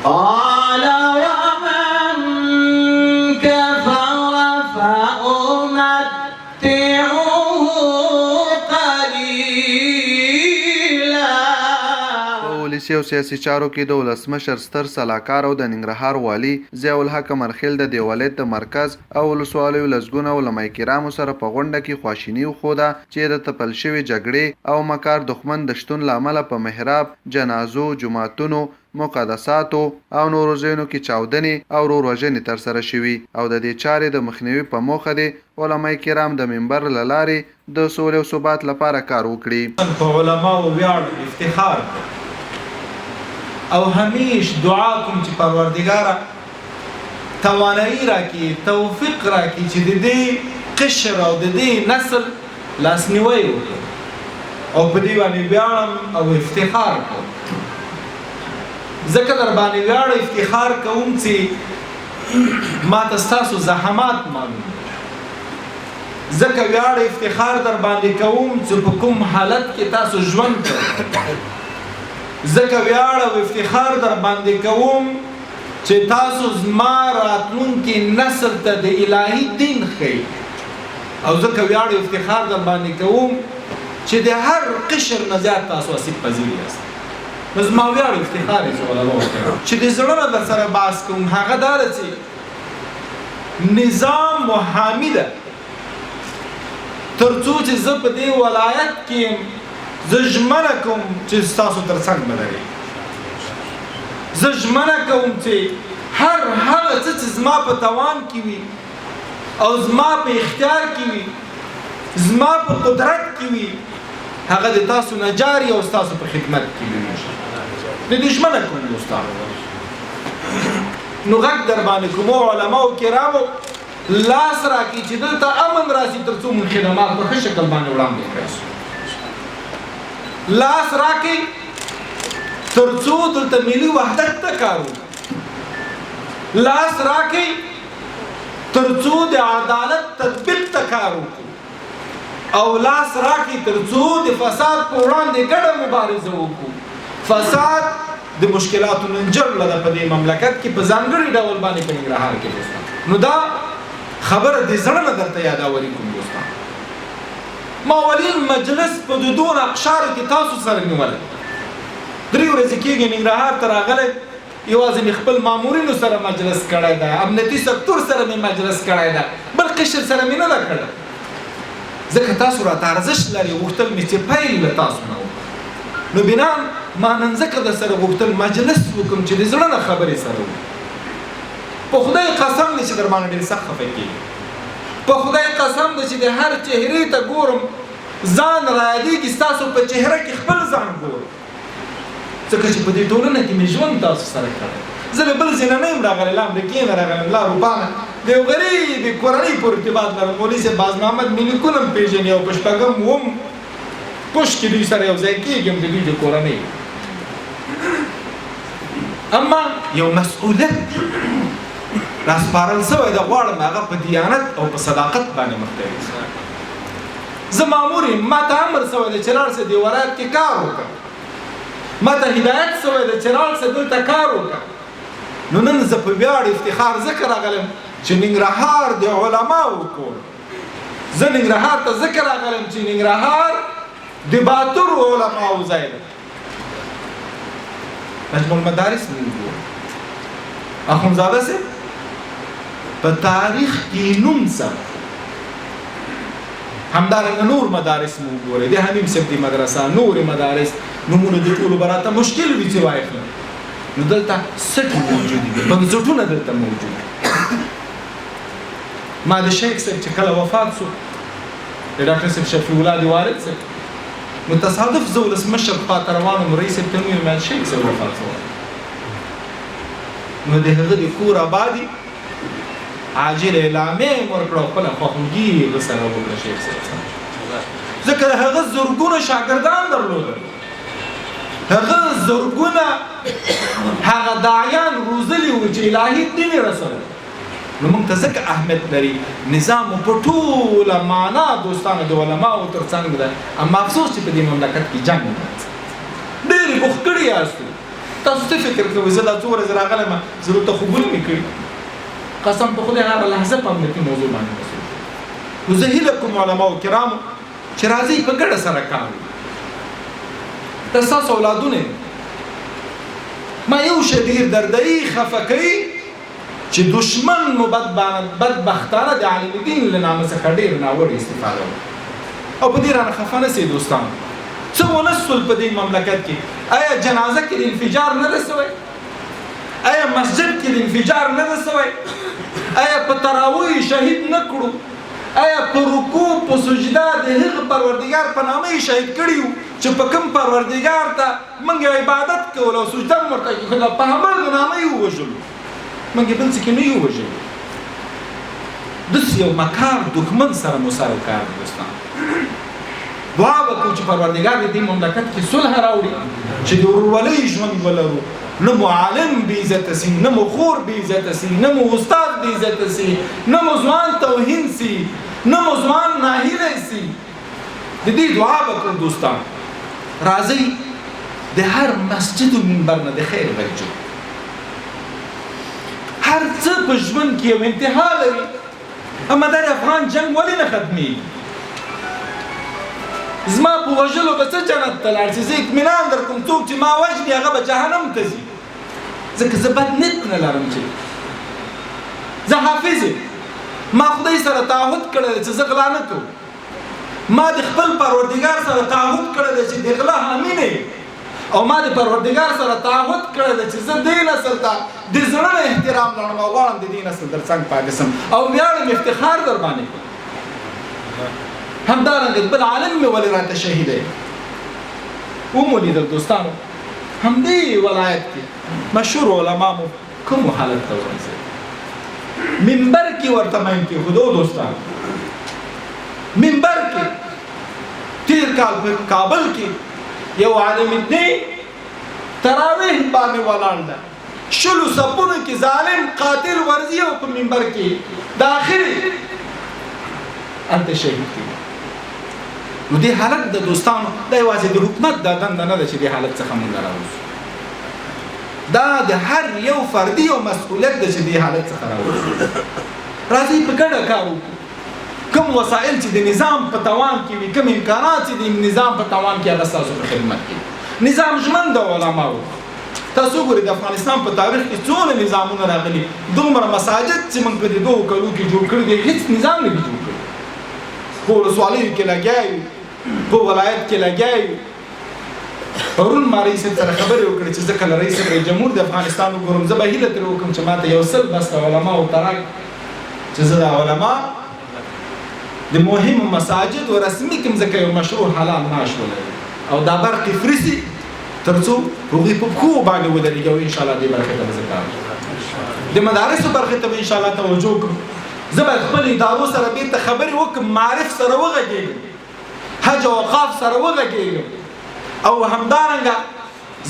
قال ومن كفر فأمتعه قليلا. پولیسي او سیاسي چارو کې د ولسمشر ستر سلاکار او د ننګرهار والي ضیاء الحق مرخیل د دې ولایت د مرکز او ولسوالیو لسګونه علما کرامو سره په غونډه کې خواشیني وښوده چې د تپل شوې جګړې او مکار دښمن د شتون له امله په محراب، جنازو، جوماتونو، مقدساتو او نورو ځایونو کې چاودنې او ورور وژنې ترسره شوي او د دې چارې د مخنیوي په موخه د علما کرام د منبر له لارې د سولې او ثبات لپاره کار وکړي. په علماو ویاړ افتخار او همیش دعا کوم چې پروردګاره توانایي راکړي، توفیق راکړي چې د دې قشر او د دې نسل لاسنیوی وکړي او په دې باندې ویاړم او افتخار کوم. ځکه در باندې ویاړ افتخار کوم چې ما ته ستاسو زحمات معلوم، ځکه ویاړ افتخار در باندې کوم چې په کوم حالت کې تاسو ژوند کوئ، ځکه ویاړ او افتخار در باندې کوم چې تاسو زما راتلونکي نسل ته د الهي دین ښیئ، او ځکه ویاړ او افتخار در باندې کوم چې د هر قشر نه زیات تاسو آسیب پذیر یاست. نو زما ویاړ افتخار یې چې د زړه نه در سره بحث کوم هغه دا ده چې نظام محامي ده تر څو چې زه په دې ولایت کې زه ژمنه کوم چې ستاسو تر څنګ به درېږم، زه ژمنه کوم چې هر هغه څه چې زما په توان کې وي او زما په اختیار کې وي، زما په قدرت کې وي، هغه د تاسو نه جاري او ستاسو په خدمت کې وي. د دې ژمنه کوم دوستانو. نو غږ در باندې کوم علماو کرامو لاس راکړي چې دلته امن راشي تر څو موږ خدمات په ښه شکل باندې وړاندې کړی شو. لاس راکړي تر څو دلته ملي وحدت ته کار وکړو. لاس راکړي تر څو د عدالت تطبیق ته کار وکړو. او لاس راکړي تر څو د فساد په وړاندې ګډه مبارزه وکړو. فساد د مشکلاتو ننجر لده په دې مملکت کې په ځانګړي ډول باندې په ننګرهار کې دوستان. نو دا خبره د زړه نه درته یاداوري کوم دوستان. ما ولین مجلس په دون اقشارو کې تاسو سره نیولی. 3 ورځې کېږي ننګرهار ته راغلی، یوازې مې خپل مامورینو سره مجلس کړی ده، امنیتي سکتور سره مې مجلس کړی ده، بل قشر سره مې نه ده کړی. ځکه تاسو راته ارزښت لري، غوښتل مې چې پیل له تاسو نه وکړم. نو بنا ما نن ځکه در سره غوښتل مجلس وکړم چې د زړه نه خبرې سره وکړم. په خدای قسم دی چې در باندې ډېر سخت خفه کېږي. په خدای قسم دی چې د هر چهرې ته ګورم ځان رایادېږي، ستاسو په چهره کې خپل ځان ګورم. ځکه چې په دې ټولنه کې مې ژوند تاسو سره کړی. زه له بل ځای نه یم راغلی، له امریکې نه راغلم، له اروپا نه، د یو غریبې کورنۍ پورې ارتباط لرم. مولوي صاحب باز محمد ملیکونه هم پېژني او په شپږم اووم پوشت کې دوی سره یو ځای کېږم د دوی د کورنۍ. اما یو مسؤلیت راسپارل شوی د غواړم هغه په دیانت او په صداقت باندې مختلف. زه مامور یم، ما ته امر شوی دی چې لاړ سه دې ولایت کې کار وکړه، ما ته هدایت شوی دی چې لاړ سه دلته کار وکړه. نو نن زه په ویاړ افتخار ځکه راغلم چې ننګرهار د علماو کور. زه ننګرهار ته ځکه راغلم چې ننګرهار د باترو علماو ځای دی. نجم المدارس مې وګورئ، اخندزاده صاحب په تاریخ کې نوم ثبت. همدارنګه نور مدارس مو وګورئ، د حمیم صاحب دی مدرسه، نور مدارس، نومونه د ټولو به راته مشکل وي چې واخلم. نو دلته سټ موجود دي، بنسټونه دلته موجود دي. ما د شیخ صاحب چې کله وفات شو، د ډاکټر صاحب شفیع الله دی وارد صاحب، نو تصادف زه ولسمشر خواته روان وم، رئیس صاحب ته مې ویل شیخ صاحب وفات شوی. نو د هغه د کور ابادي عاجل اعلامیه یې ورکړه، خپله خواخوږي یې هغه سره وکړه شیخ صاحب سره. ځکه د هغه زرګونه شاګردان درلودل، هغه زرګونه هغه داعیان روزلي وو چې الهي دین یې رسولی. نو موږ ته ځکه اهمیت لري نظام په ټوله معنا دوستانو د علماو تر څنګ ده. اما افسوس چې په دې مملکت کې جنګ ډېرې بوخت کړي یاستو، تاسو څه فکر کوئ زه دا څو ورځې راغلم زه ورته خوبونه مې کړي قسم په خدای هغه لحظه په امنیتي موضوع باندې مسؤل نو زه هیله کوم علماو کرامو چې راځئ په ګډه سره کار وکړو دا ستاسو اولادونه ما یو شی ډېر دردوي خفه کوي چې دشمن مو بدبختانه د عالم دین له نامه څخه ډېر ناوړه استفاده وکړي او په دې رانه خفه نه سئ دوستان څه ونه سول په دې مملکت کې آیا جنازه کې د انفجار نه ده سوی آیا مسجد کې د انفجار نه ده سوی آیا په تراویح شهید نه کړو آیا په رکوع په سجده د هغه پروردګار په نامه یې شهید کړي یو چې په کوم پروردګار ته موږ عبادت کول او سجده هم ورته کوو په هماغه نامه یې ووژلو موږ یې بل څه کې نه یو وژلو داسې یو مکار دښمن سره مو سره کار دی دوستان دعا وکړو چې پروردګار دې مملکت کې صلح راوړي چې د ورورولۍ ژوند ولرو نه مو عالم بې عزته سي نه مو خور بې عزته سي نه مو استاد بې عزته سي نه مو ځوان توهین سي نه مو ځوان ناهیلی سي د دې دعا وکړو دوستان راځئ د هر مسجد و منبر نه د خیر غږ جوړ هر څه په ژوند کې یو انتها لري اما دا افغان جنگ ولې نه ختمېږي زما په وژلو به څه جنت ته لاړ شي زه اطمینان در کوم څوک چې ما وژني هغه به جهنم ته ځي ځکه زه بد نیت نه لرم چې زه حافظ ما خدای سره تعهد کړی دی چې زه غلا نه کوم ما د خپل پروردګار سره تعهد کړی دی چې د غلا حامي نه او ما د پروردګار سره تعهد کړی دی چې زه دې نسل ته د زړه نه احترام لرم او غواړم د دې نسل در څنګ پاتې شم او ویاړم افتخار در باندې کوم همدارنګه بل عالم مې ولې راته شهید دی ومو لیدل دوستانو همدې ولایت کې مشهور علما مو کوم حالت ته ورسېدل منبر کې ورته ماین کې خودو دوستان منبر کې تیر کال په کابل کې یو عالم دین تراویح باندې ولاړ ده شلو سپونو کې ظالم قاتل ورزي او په منبر کې داخلي انت شهید کی نو دې حالت د دوستانو د یوازې د حکومت د دنده نه ده چې دې حالت څخه مونږ راوځو دا د هر یو فردي او مسؤلیت ده چې دې حالت څخه راوځو راځي په ګډه کار وکړو کوم وسایل چې د نظام په توان کې وي کوم امکانات چې د نظام په توان کې هغه ستاسو په خدمت کې نظام ژمن د علماو تاسو ګورئ د افغانستان په تاریخ کې څونه نظامونه راغلي دومره مساجد چې موږ په دې 2 کلو کې جوړ کړي دي هیڅ نظام نه دی جوړ کړی په ولسوالیو کې لګیایو په ولایت کې لګیایو پرون ما رئیس سره خبرې وکړې چې ځکه رئیس جمهور د افغانستان وګورم زه به هیله ترې وکړم چې ماته یو څل بس علما او تراک چې زه د علما د مهمو مساجد او رسمي کوم ځکه یو مشروع حلال معاش ولري او دا برق فرسي ترڅو هغوی په پښو باندې ودرېږي او انشاءالله دې برخې ته به زه کار د مدارسو برخې ته به انشاءالله توجه وکړم زه به خپل ادارو سره بیرته خبرې وکړم معارف سره وغږېږم حج او اوقاف سره وغږېږم او همدارنګه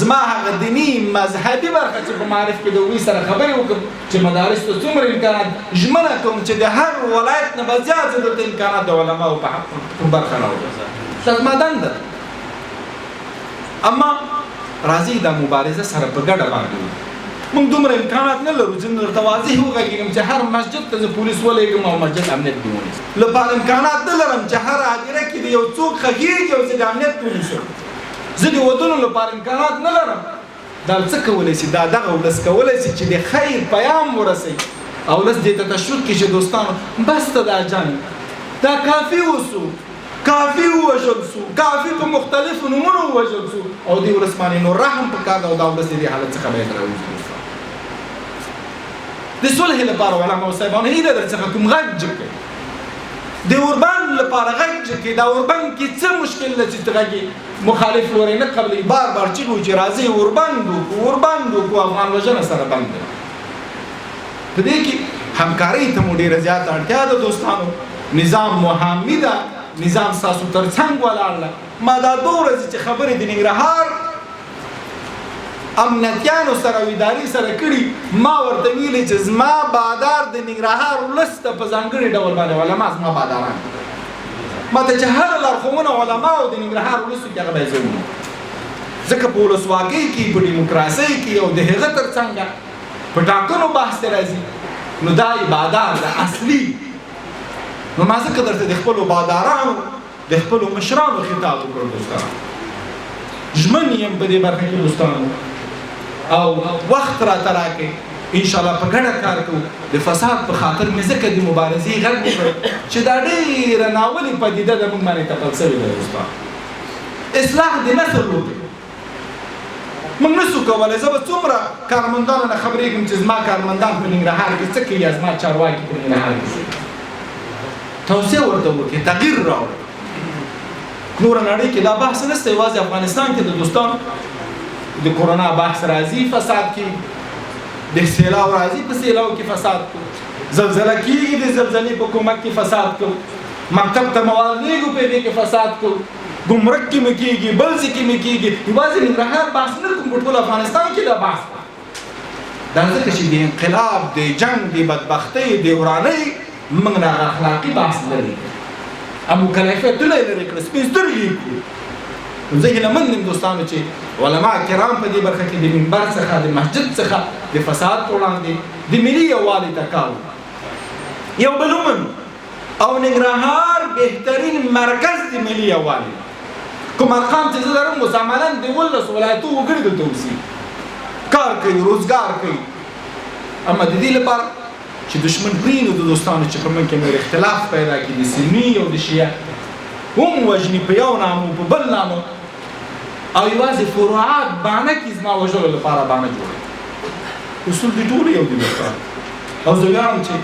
زما هغه دیني مذهبي برخه چې په معارف کې د هغوی سره خبرې وکړم چې مدارس ته څومره امکانات ژمنه کوم چې د هر ولایت نه به زیات دلته امکانات د علماو په برخه راوړم دا زما دنده اما راځي دا مبارزه سره په ګډه باندې موږ دومره امکانات نه لرو چې درته واضح وغږېږم چې هر مسجد ته زه پولیس ولېږم او مسجد امنیت دې ونیسي لپاره امکانات نه لرم چې هر هدیره کې د یو څوک خښېږي او زه د امنیت پولیس یم زه د ودونو لپاره امکانات نه لرم دا څه کولی شي دا دغه ولس کولی شي چې د خیر پیام ورسوي او ولس دې ته تشویق کړي چې دوستانو بس ته دا جنګ دا کافي وسو کافي ووژل سو کافي په مختلفو نومونو ووژل سو او دې ولس باندې نو رحم پکار ده او دا ولس دې حالت څخه باید راوځي د صلح لپاره علماو صاحبانو هیله در څخه کوم غږ جوړ د اوربان لپاره غږ جوړ دا اوربان کې څه مشکل ده چې غږی مخالف لوري نه قبلې بار چې وځي راځي اوربان کو افغان وجنه سره باندې په دې کې همکاري ته مو ډیره زیات اړتیا ده دوستانو نظام محامی ده نظام ساسو ترڅنګ ولاړ ما دا 2 ورځې چې خبرې د ننګرهار امنیتیانو سره او ادارې سره کړي ما ورته ویلې چې زما بادار د ننګرهار ولس ته په ځانګړي ډول باندې علما زما باداران ما ته چې هر لارښوونه علما او د ننګرهار ولسو کې هغه به یې زه ځکه په ولسواکۍ کې په ډیموکراسۍ کې او د هغه ترڅنګ په ټاکنو بحث راځي نو دا عبادات د اصلي نو ما ځکه درته د خپلو بادارانو د خپلو مشرانو خطاب وکړ دوستانو ژمن یم په دې برخه کې دوستانو او وخت راته راکړئ انشاءالله په ګډه کار کوو د فساد په خاطر مې ځکه د مبارزې غږ وکړ چې دا ډېره ناولې پدیده ده موږ باندې تپل شوې ده دوستانو اصلاح د نسل وکړي موږ نسو کولی زه به څومره کارمندانو نه خبرېږم چې زما کارمندان په ننګرهار کې څه کوي یا زما چارواکي په ننګرهار کې توصیه ورته وکړي تغییر راوړي نوره نړۍ کې دا بحث نشته یوازې افغانستان کې د دوستانو د کورونا بحث راځي فساد کې د سیلاو راځي په سیلاو کې فساد کو زلزله کېږي د زلزلې په کومک کې فساد کو مکتب ته مواد لیږو په دې کې فساد کو ګمرک کې مې کېږي بل ځای کې مې کېږي یوازې ننګرهار بحث نه کوم په ټول افغانستان کې دا بحث دا ځکه چې د انقلاب د جنګ د بدبختۍ د ورانۍ موږ نه اخلاقي بحث لري او مکلفیتونه یې لرې کړه سپین سترګې یې کړو زه هیلهمند یم دوستانو چې علما کرام په دې برخه کې د منبر څخه د مسجد څخه د فساد په وړاندې د ملي یووالي ته کار وکړي یو بل ومنو او ننګرهار بهترین مرکز د ملي یووالي کوم ارقام چې زه لرم اوس عملاً د 11 ولایتو وګړي دلته اوسي کار کوي روزګار کوي اما د دې لپاره چې دشمن پرېنو د دوستانو چې په منځ کې نور اختلاف پیدا کړي د سني او د شیعه هم وژني په یو نامه په بل نامه او یوازې فروعات بانه کې زما وژلو لپاره بانه جوړوي اصول دي ټول یو دي دوستانو او زه ویاړم چې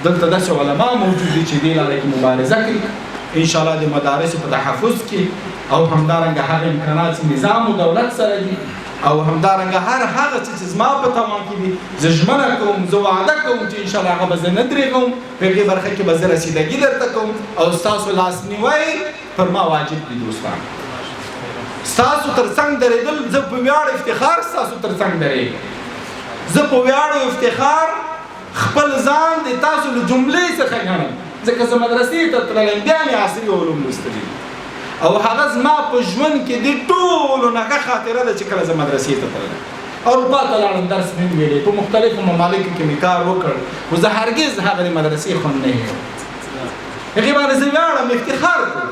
دلته داسې علما موجود دي چې دې لاره کې مبارزه کوي انشاءالله د مدارسو په تحفظ کې او همدارنګه هغه امکانات نظام او دولت سره دي او همدارنګه هر هغه چې زما په توان کې دي زه ژمنه کوم زه وعده کوم چې انشاءالله هغه به زه نه درېږم په دې برخه کې به زه رسیدګي درته کوم او ستاسو لاسنیوی پر ما واجب دي دوستان ستاسو ترڅنګ درېدل زه په ویاړ افتخار ستاسو ترڅنګ درېږم زه په ویاړ او افتخار خپل ځان د تاسو له جملې څخه ګڼم ځکه زه مدرسې ته تللی بیا مې عصري علوم لوستلي او هغه زما په ژوند کې د ټولو نه ښه خاطره ده چې کله زه مدرسې ته تللی اروپا ته لاړم درس مې ویلی په مختلفو ممالکو کې مې کار وکړ خو زه هرګز هغه د مدرسې خوند نه یم هغې باندې زه ویاړم افتخار کوم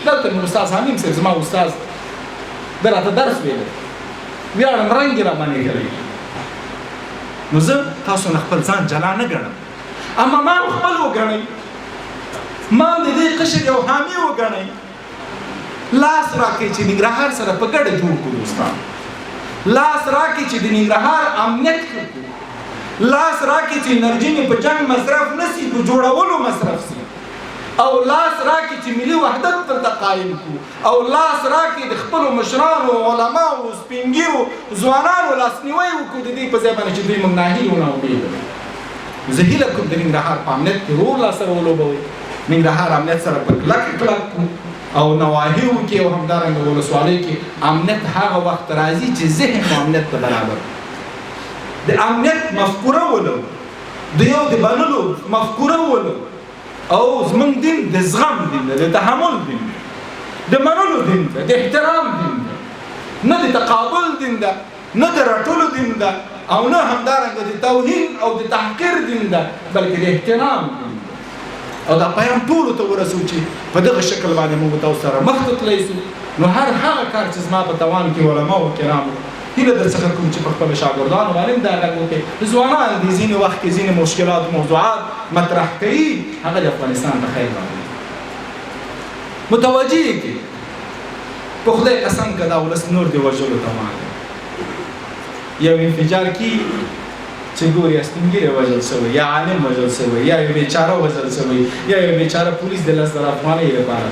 دلته مې استاد حمیم صاحب زما استاد ده راته درس ویلی ویاړم رنګ یې راباندې کړی نو زه تاسو نه خپل ځان جلا نه ګڼم اما ما خپل وګڼئ ما د دې قشر یو حامي وګڼئ لاس راکړئ چې ننګرهار سره په ګډه جوړ کړو دوستان لاس راکړئ چې د ننګرهار امنیت کړو لاس راکړئ چې انرژي مې په جنګ مصرف نه سي په جوړولو مصرف سي او لاس راکړئ چې ملي وحدت دلته قایم کړو او لاس راکړئ د خپلو مشرانو علماو سپینګیرو ځوانانو لاسنیوی وکړو د دې په ځای باندې چې دوی موږ ناهیلي او ناامیده زه هیله کوم د ننګرهار په امنیت کې رول لاسره ولوبوئ ننګرهار امنیت سره په کلک کړو او نواحیو کې او همدارنګه ولسوالیو کې امنیت هغه وخت راځي چې ذهن مو امنیت ته برابر د امنیت مفکوره ولرو د یو د بللو مفکوره ولرو او زموږ دین د زغم دین دی د تحمل دین دی د منلو دین دی د احترام دین دی نه د تقابل دین دی نه د رټلو دین دی او نه همدارنګه د توهین او د تحقیر دین دی بلکې د احترام دین دی او دا پیغام ټولو ته ورسو چې په دغه شکل باندې موږ تاسو سره مخ ته تللی سو نو هر هغه کار چې زما په توان کې علماو کرامو هیله درڅخه کوم چې په خپلو شاګردانو باندې دا غږ وکړي ځوانان دي ځینې وخت کې ځینې مشکلات موضوعات مطرح کوي هغه د افغانستان د خیر باندې متوجه کړي په خدای قسم که دا ولس نور د وژلو توان یو انفجار کې چې ګوري سپینګیری وژل شوی یا عالم وژل شوی یا یو بیچاره وژل شوی یا یو بیچاره پولیس د 10,000 افغانۍ لپاره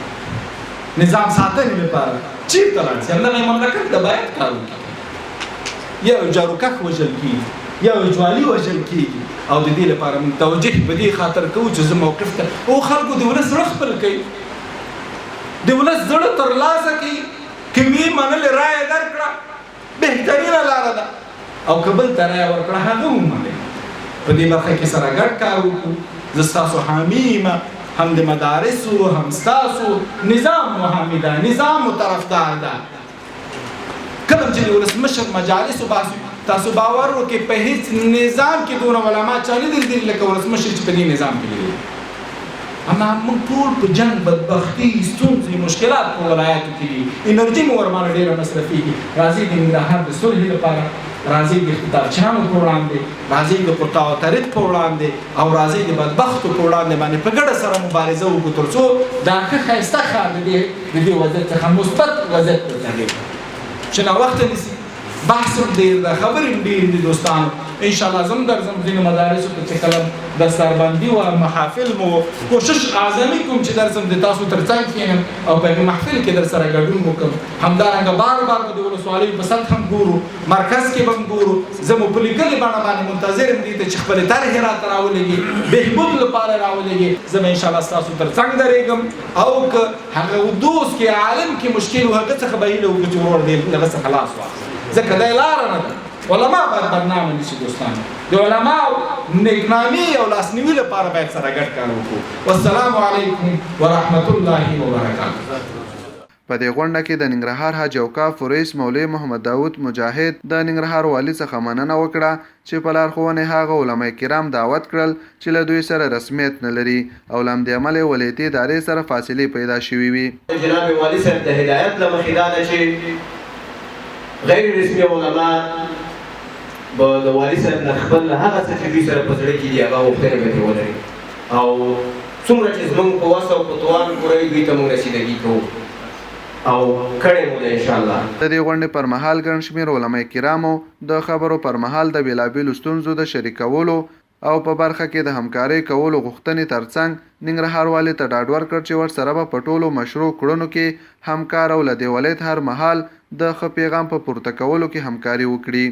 نظام ساتنې لپاره چیرته لاړ شي همدغه مملکت ته باید کار وکړي یا یو جاروکښ وژل کېږي یا یو جوالي وژل کېږي او د دې لپاره موږ توجه په دې خاطر کوو چې زه موقف ته او خلکو د ولس زړه خپل کوي د ولس زړه ترلاسه کوي که ویې منلې رایه درکړه بهترینه لاره ده او که بل ته رایه ورکړه هغه ومنئ په دې برخه کې سره ګډ کار وکړو زه ستاسو حامي یم هم د مدارسو هم ستاسو نظام مو حامي ده نظام مو طرفدار ده کله چې د ولسمشر مجالس وباسي تاسو باور وکړئ په هیڅ نظام کې دونه علما چا نه دي لکه ولسمشر چې په دې نظام کې دي. اما موږ ټول په جنګ بدبختي ستونزې مشکلات په ولایاتو کې دي، انرژي مو ورباندې ډېره مصرفېږي. راځئ د ننګرهار د صلحې لپاره، راځئ د اختطافچیانو په وړاندې، راځئ د قطاع الطریق په وړاندې او راځئ د بدبختو په وړاندې باندې په ګډه سره مبارزه وکړو تر څو دا ښه ښایسته ښار د دې وضعیت څخه مثبت وضعیت ته تغیر چې ناوخته نیسي. بحث هم ډېر ده، خبرې هم ډېرې دي دوستانو. انشاءالله زه هم درځم ځینو مدارسو ته چې کله دستاربندي و محافل مو کوشش اعظمي کوم چې درځم د تاسو تر څنګ کښېنم او په دې محفل کې در سره ګډون وکړم. همدارنګه بار بار به د ولسوالیو په سطح هم ګورو، مرکز کې به هم ګورو. زه مو په لیکلې بڼه باندې منتظر یم دې ته چې خپلې طرحې راته راولېږي، بهبود لپاره راولېږي. زه به انشاءالله ستاسو تر څنګ درېږم او که هغه دوست کې عالم کې مشکل و هغه څخه به هیله وکړو چې ورور دې هغه څخه خلاص واخلي، ځکه دا لاره نه ده. علما باید بدنامه نشي دوستانو. د علماو نیکنامي او لاسنیوي لپاره باید سره ګډ کار وکړو. والسلام علیکم ورحمت الله وبرکاته. په دې غونډه کې د ننګرهار حاجي اوقاف رئیس مولوي محمد داود مجاهد د ننګرهار والي څخه مننه وکړه چې په لارښوونې هغه علما کرام دعوت کړل چې له دوی سره رسمیت نه لري او له همدې امله ولایتي ادارې سره فاصلې پیدا شوې وي. جناب والي صاحب د هدایت له مخې دا ده چې غیر رسمي علما به د والي صاحب نه خپل هغه څه چې دوی سره په زړه کې دي هغه غوښتنې به ترې ولري او څومره چې زموږ په وس او په توان پوره دوی ته موږ رسیدګي کوو او کړی مو ده انشاءالله. د دې غونډې پر مهال ګڼ شمېر علما کرامو د خبرو پر مهال د بېلابېلو ستونزو د شریکولو او په برخه کې د همکارۍ کولو غوښتنې ترڅنګ ننګرهار والي ته ډاډ ورکړ چې ورسره به په ټولو مشروع کړنو کې همکار او له دې ولایت هر مهال د ښه پیغام په پورته کولو کې همکاري وکړي.